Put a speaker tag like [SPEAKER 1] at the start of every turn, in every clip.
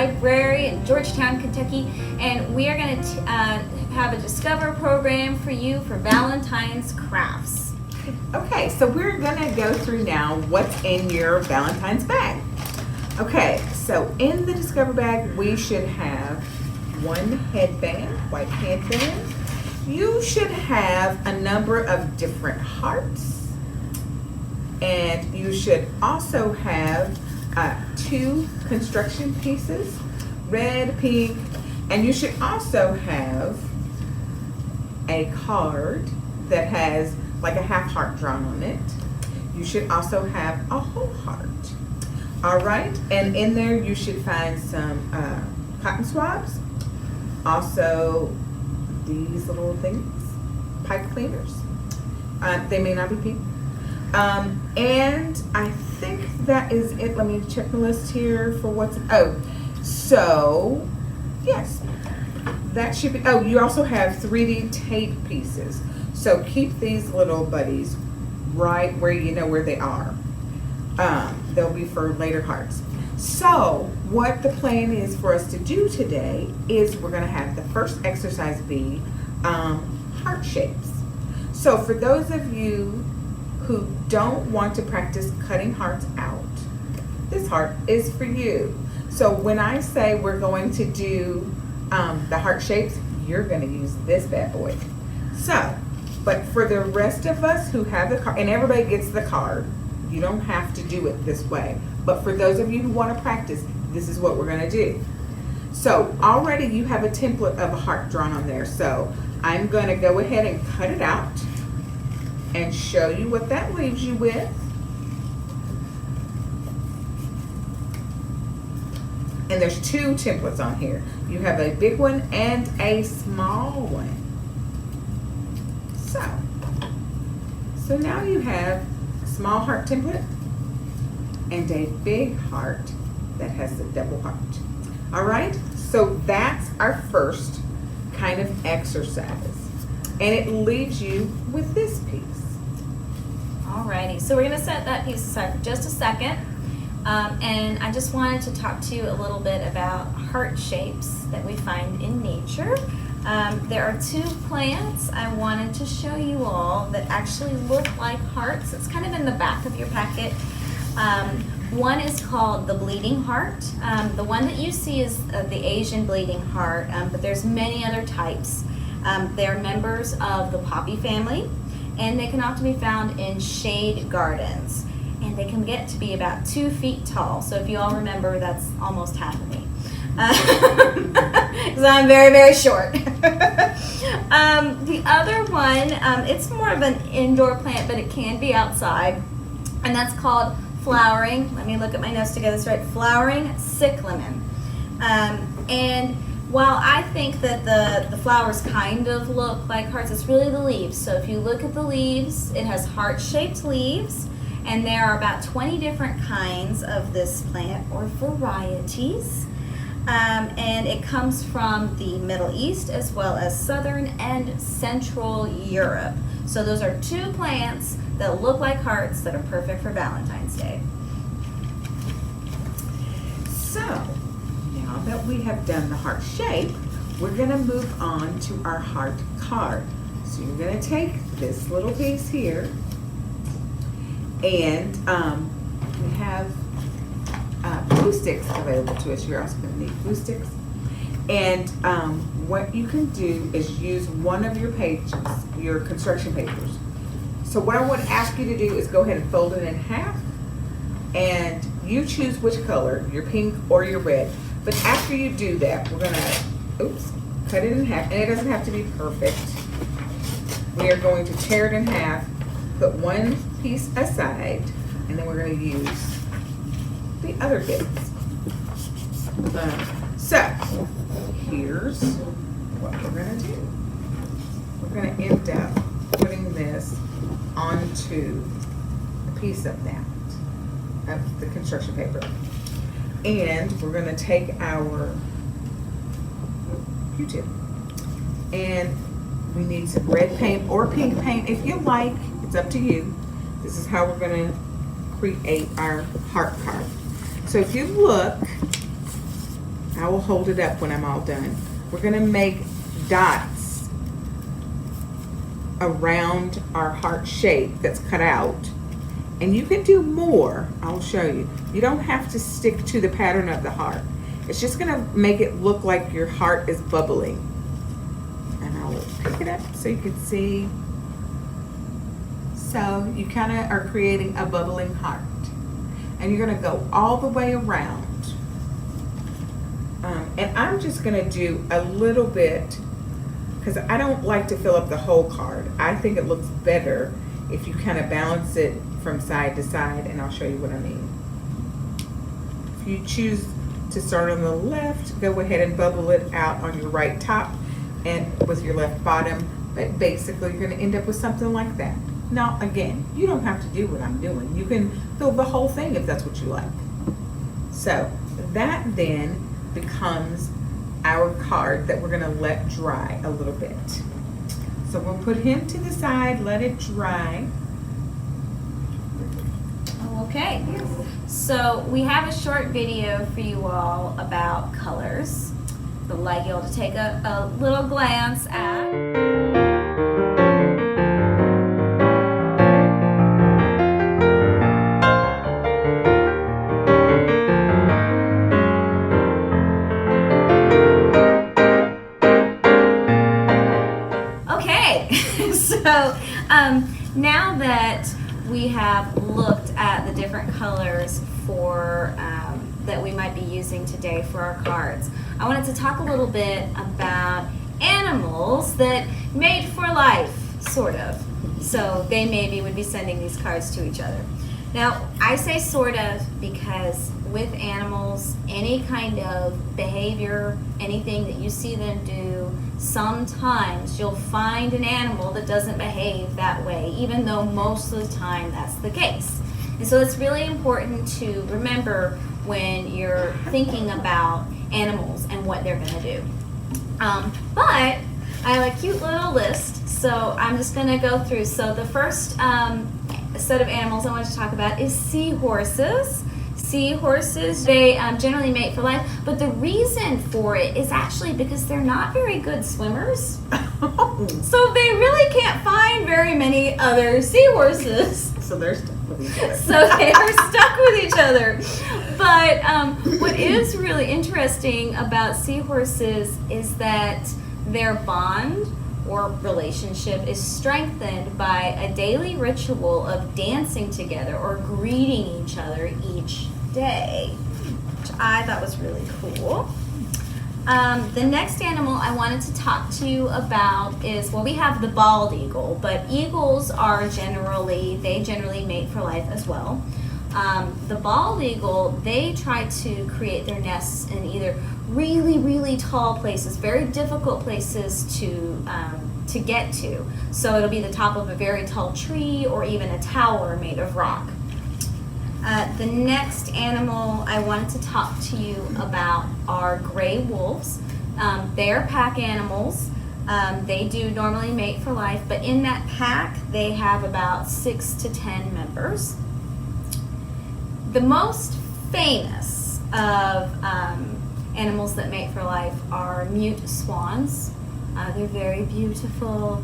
[SPEAKER 1] Library in Georgetown, Kentucky, and we are going to have a Discover program for you for Valentine's crafts.
[SPEAKER 2] Okay, so we're gonna go through now what's in your Valentine's bag. Okay, so in the Discover bag, we should have one headband, white headband. You should have a number of different hearts. And you should also have 2 construction pieces, red, pink, and you should also have a card that has like a half heart drawn on it. You should also have a whole heart. All right, and in there you should find some cotton swabs, also these little things, pipe cleaners. They may not be pink. And I think that is it. Let me check the list here for what's, so yes, that should be, you also have 3D tape pieces. So keep these little buddies right where you know where they are. They'll be for later hearts. So what the plan is for us to do today is we're gonna have the first exercise be heart shapes. So for those of you who don't want to practice cutting hearts out, this heart is for you. So when I say we're going to do the heart shapes, you're gonna use this bad boy. So, but for the rest of us who have the card, and everybody gets the card, you don't have to do it this way. But for those of you who want to practice, this is what we're gonna do. So already you have a template of a heart drawn on there. So I'm gonna go ahead and cut it out and show you what that leaves you with. And there's 2 templates on here. You have a big one and a small one. So now you have a small heart template and a big heart that has a double heart. All right, so that's our first kind of exercise. And it leaves you with this piece.
[SPEAKER 1] Alrighty, so we're going to set that piece aside for just a second. And I just wanted to talk to you a little bit about heart shapes that we find in nature. There are 2 plants I wanted to show you all that actually look like hearts. It's kind of in the back of your packet. One is called the bleeding heart. The one that you see is the Asian bleeding heart, but there's many other types. They're members of the poppy family, and they can often be found in shade gardens. And they can get to be about 2 feet tall. So if you all remember, that's almost half of me. Because I'm very, very short. The other one, it's more of an indoor plant, but it can be outside. And that's called flowering. Let me look at my notes to get this right. Flowering cyclamen. And while I think that the flowers kind of look like hearts, it's really the leaves. So if you look at the leaves, it has heart-shaped leaves. And there are about 20 different kinds of this plant, or varieties. And it comes from the Middle East as well as Southern and Central Europe. So those are 2 plants that look like hearts that are perfect for Valentine's Day.
[SPEAKER 2] So now that we have done the heart shape, we're gonna move on to our heart card. So you're gonna take this little piece here, and we have glue sticks available to us. You're also going to need glue sticks. And what you can do is use one of your pages, your construction papers. So what I would ask you to do is go ahead and fold it in half, and you choose which color, your pink or your red. But after you do that, we're going to, cut it in half. And it doesn't have to be perfect. We are going to tear it in half, put one piece aside, and then we're going to use the other bits. So here's what we're going to do. We're going to end up putting this onto a piece of that, of the construction paper. And we're going to take our Q-tip, and we need some red paint or pink paint if you like. It's up to you. This is how we're going to create our heart card. So if you look, I will hold it up when I'm all done. We're going to make dots around our heart shape that's cut out. And you can do more. I'll show you. You don't have to stick to the pattern of the heart. It's just going to make it look like your heart is bubbling. And I'll pick it up so you can see. So you kind of are creating a bubbling heart. And you're going to go all the way around. And I'm just going to do a little bit, because I don't like to fill up the whole card. I think it looks better if you kind of balance it from side to side, and I'll show you what I mean. If you choose to start on the left, go ahead and bubble it out on your right top and with your left bottom, but basically you're going to end up with something like that. Now again, you don't have to do what I'm doing. You can fill the whole thing if that's what you like. So that then becomes our card that we're going to let dry a little bit. So we'll put him to the side, let it dry.
[SPEAKER 1] Okay, so we have a short video for you all about colors. I'd like you all to take a little glance at. So now that we have looked at the different colors for that we might be using today for our cards, I wanted to talk a little bit about animals that mate for life, sort of. So they maybe would be sending these cards to each other. Now, I say sort of because with animals, any kind of behavior, anything that you see them do, sometimes you'll find an animal that doesn't behave that way, even though most of the time that's the case. And so it's really important to remember when you're thinking about animals and what they're going to do. But I have a cute little list, so I'm just going to go through. So the first set of animals I want to talk about is seahorses. Seahorses, they generally mate for life, but the reason for it is actually because they're not very good swimmers. So they really can't find very many other seahorses.
[SPEAKER 2] So they're stuck with each other.
[SPEAKER 1] So they are stuck with each other. But what is really interesting about seahorses is that their bond or relationship is strengthened by a daily ritual of dancing together or greeting each other each day, which I thought was really cool. The next animal I wanted to talk to you about is, well, we have the bald eagle, but eagles are generally mate for life as well. The bald eagle, they try to create their nests in either really, really tall places, very difficult places to get to. So it'll be the top of a very tall tree or even a tower made of rock. The next animal I wanted to talk to you about are gray wolves. They are pack animals. They do normally mate for life, but in that pack they have about 6 to 10 members. The most famous of animals that mate for life are mute swans. They're very beautiful.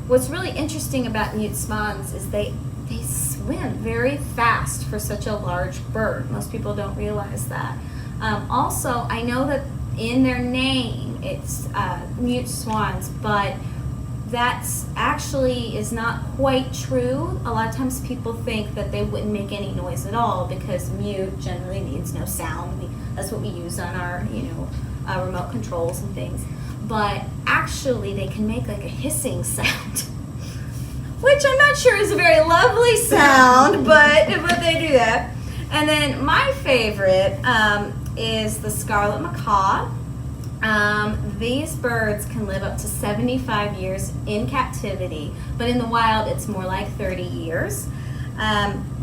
[SPEAKER 1] What's really interesting about mute swans is they swim very fast for such a large bird. Most people don't realize that. Also, I know that in their name it's mute swans, but that's actually is not quite true. A lot of times people think that they wouldn't make any noise at all because mute generally means no sound. That's what we use on our, remote controls and things. But actually they can make like a hissing sound, which I'm not sure is a very lovely sound, but they do that. And then my favorite is the Scarlet Macaw. These birds can live up to 75 years in captivity, but in the wild it's more like 30 years.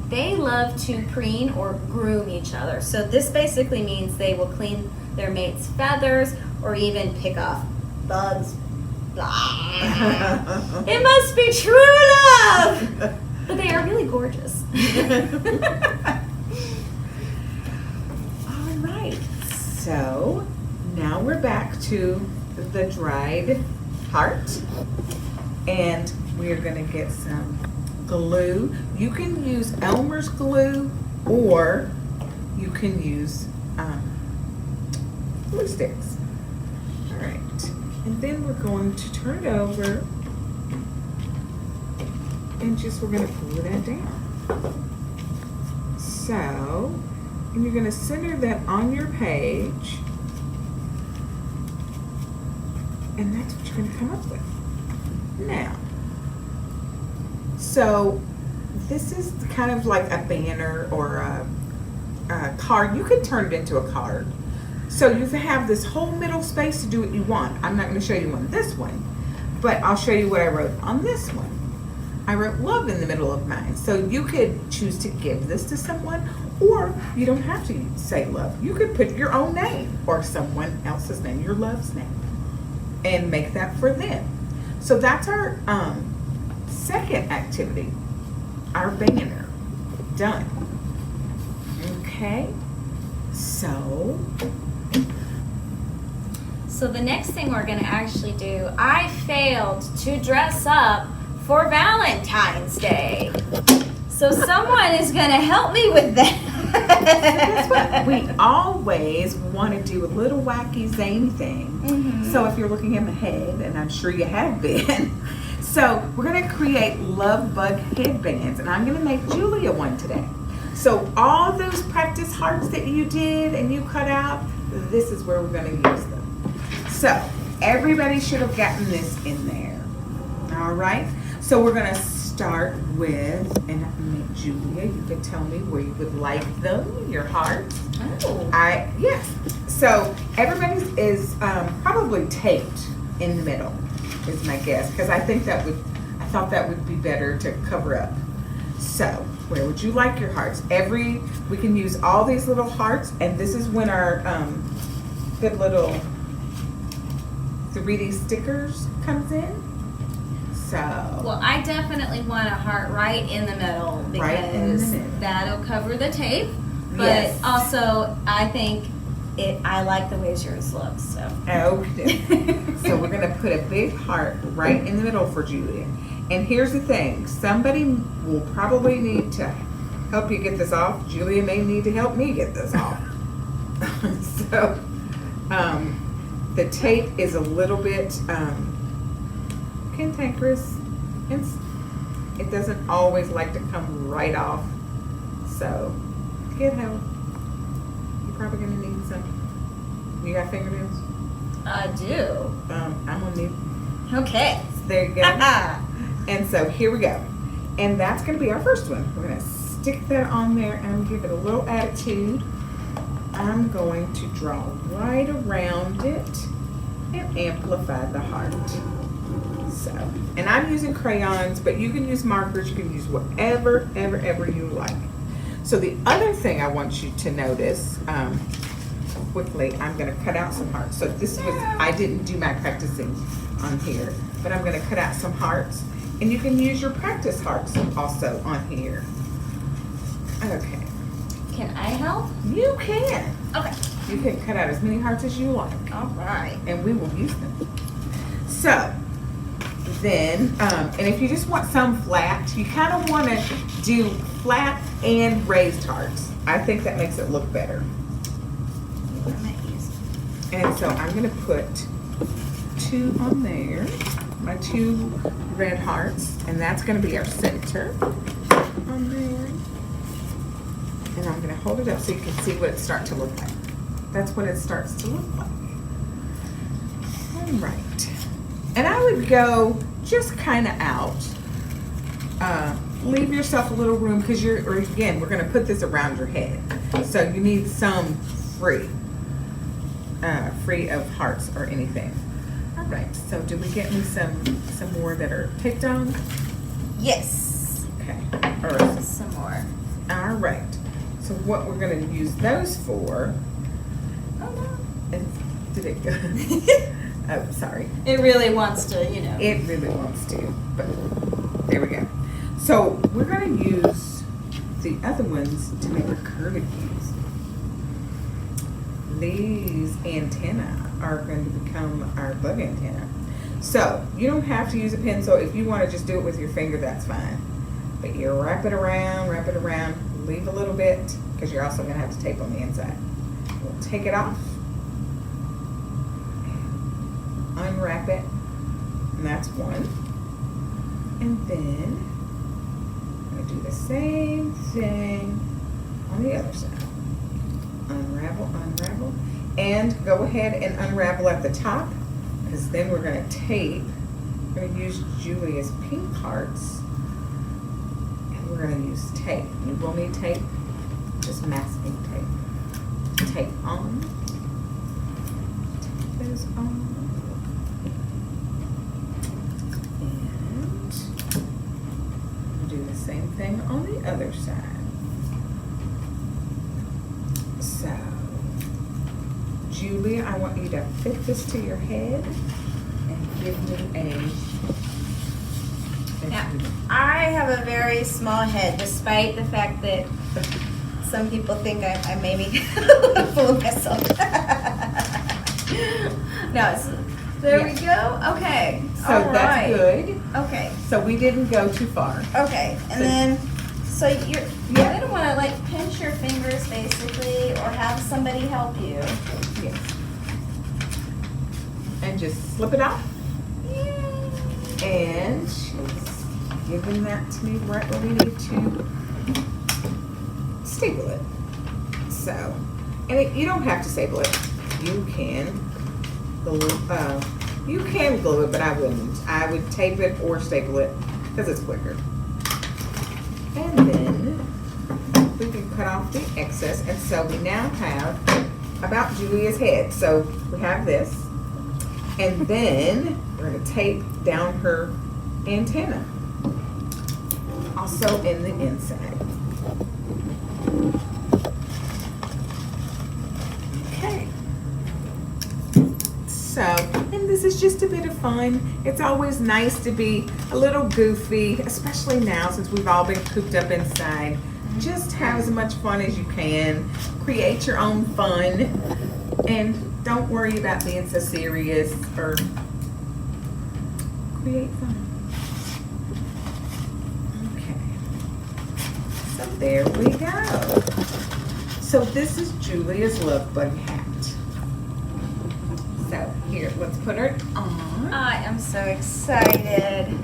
[SPEAKER 1] They love to preen or groom each other. So this basically means they will clean their mate's feathers or even pick off bugs. It must be true love! But they are really gorgeous.
[SPEAKER 2] All right. So now we're back to the dried heart, and we're gonna get some glue. You can use Elmer's glue, or you can use glue sticks. All right, and then we're going to turn it over, and we're gonna glue that down. So, and you're gonna center that on your page, and that's what you're gonna come up with. Now, so this is kind of like a banner or a card. You can turn it into a card. So you have this whole middle space to do what you want. I'm not gonna show you on this one, but I'll show you what I wrote on this one. I wrote love in the middle of mine. So you could choose to give this to someone, or you don't have to say love. You could put your own name or someone else's name, your love's name, and make that for them. So that's our second activity, our banner, done. Okay, so
[SPEAKER 1] the next thing we're going to actually do, I failed to dress up for Valentine's Day. So someone is going to help me with that.
[SPEAKER 2] That's what we always want to do, a little wacky zany thing.
[SPEAKER 1] Mm-hmm.
[SPEAKER 2] So if you're looking in the head, and I'm sure you have been, so we're going to create love bug headbands, and I'm going to make Julia one today. So all those practice hearts that you did and you cut out, this is where we're going to use them. So everybody should have gotten this in there. All right. So we're going to start with, and Julia, you can tell me where you would like them, your hearts.
[SPEAKER 1] Oh.
[SPEAKER 2] Yes. So everybody's is probably taped in the middle, is my guess, because I thought that would be better to cover up. So where would you like your hearts? We can use all these little hearts, and this is when our good little 3D stickers comes in. So,
[SPEAKER 1] well, I definitely want a heart right in the middle, because
[SPEAKER 2] right in the middle.
[SPEAKER 1] That'll cover the tape. But
[SPEAKER 2] Yes.
[SPEAKER 1] also, I think I like the way yours looks. So.
[SPEAKER 2] Okay. So we're gonna put a big heart right in the middle for Julia. And here's the thing: somebody will probably need to help you get this off. Julia may need to help me get this off. So, the tape is a little bit cantankerous. It doesn't always like to come right off. So, get help. You're probably gonna need some. You got fingernails?
[SPEAKER 1] I do.
[SPEAKER 2] I'm gonna need.
[SPEAKER 1] Okay.
[SPEAKER 2] There you go. And so here we go. And that's gonna be our first one. We're gonna stick that on there and give it a little attitude. I'm going to draw right around it and amplify the heart. So, and I'm using crayons, but you can use markers, you can use whatever, ever you like. So the other thing I want you to notice, quickly, I'm gonna cut out some hearts. So I didn't do my practicing on here, but I'm gonna cut out some hearts. And you can use your practice hearts also on here. Okay.
[SPEAKER 1] Can I help?
[SPEAKER 2] You can.
[SPEAKER 1] Okay.
[SPEAKER 2] You can cut out as many hearts as you like.
[SPEAKER 1] All right.
[SPEAKER 2] And we will use them. So, then, and if you just want some flat, you kind of want to do flat and raised hearts. I think that makes it look better. And so I'm going to put 2 on there, my 2 red hearts, and that's going to be our center on there. And I'm going to hold it up so you can see what it's starting to look like. That's what it starts to look like. All right. And I would go just kind of out. Leave yourself a little room, because again, we're going to put this around your head. So you need some free of hearts or anything. All right, so did we get me some more that are taped on?
[SPEAKER 1] Yes.
[SPEAKER 2] Okay.
[SPEAKER 1] Some more.
[SPEAKER 2] All right. So what we're going to use those for? Oh no! Did it go? Oh, sorry.
[SPEAKER 1] It really wants to,
[SPEAKER 2] It really wants to, but there we go. So we're going to use the other ones to make our curlicues. these antennae are going to become our bug antenna. So you don't have to use a pencil. If you want to just do it with your finger, that's fine. But you wrap it around, leave a little bit, because you're also going to have to tape on the inside. We'll take it off, unwrap it, and that's one. And then I'm going to do the same thing on the other side. Unravel, unravel, and go ahead and unravel at the top, because then we're going to tape. We're going to use Julia's pink hearts, and we're going to use tape. You will need tape, just masking tape. Tape on, tape those on, and we'll do the same thing on the other side. So, Julia, I want you to fit this to your head and give me a...
[SPEAKER 3] Now, I have a very small head, despite the fact that some people think I maybe full of myself. No, there we go. Okay.
[SPEAKER 2] So
[SPEAKER 3] all
[SPEAKER 2] that's
[SPEAKER 3] right.
[SPEAKER 2] good.
[SPEAKER 3] Okay.
[SPEAKER 2] So we didn't go too far.
[SPEAKER 3] Okay. And then, so you're gonna want to like pinch your fingers basically, or have somebody help you.
[SPEAKER 2] Yes. And just slip it out. And she's giving that to me right where we need to staple it. So, and you don't have to staple it. You can glue it, but I wouldn't. I would tape it or staple it because it's quicker. And then we can cut off the excess. And so we now have about Julia's head. So we have this. And then we're going to tape down her antenna. Also in the inside. Okay. So, and this is just a bit of fun. It's always nice to be a little goofy, especially now since we've all been cooped up inside. Just have as much fun as you can. Create your own fun. And don't worry about being so serious, or create fun. Okay. So there we go. So this is Julia's love bug hat. So here, let's put her on.
[SPEAKER 3] I am so excited.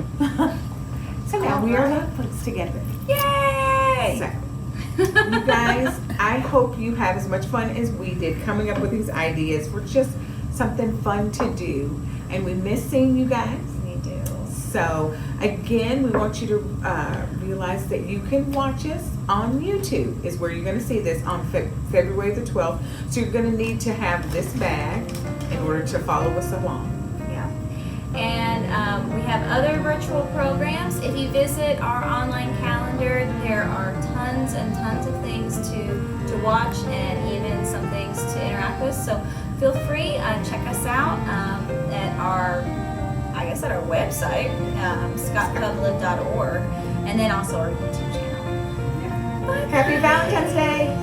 [SPEAKER 2] So now we are going to put this together.
[SPEAKER 3] Yay!
[SPEAKER 2] So, you guys, I hope you have as much fun as we did coming up with these ideas for just something fun to do. And we miss seeing you guys.
[SPEAKER 3] We do.
[SPEAKER 2] So again, we want you to realize that you can watch us on YouTube, is where you're going to see this on February the 12th. So you're going to need to have this bag in order to follow us along.
[SPEAKER 1] Yeah. And we have other virtual programs. If you visit our online calendar, there are tons and tons of things to watch, and even some things to interact with. So feel free, check us out at our website, scottpublic.org, and then also our YouTube channel.
[SPEAKER 2] Happy Valentine's Day!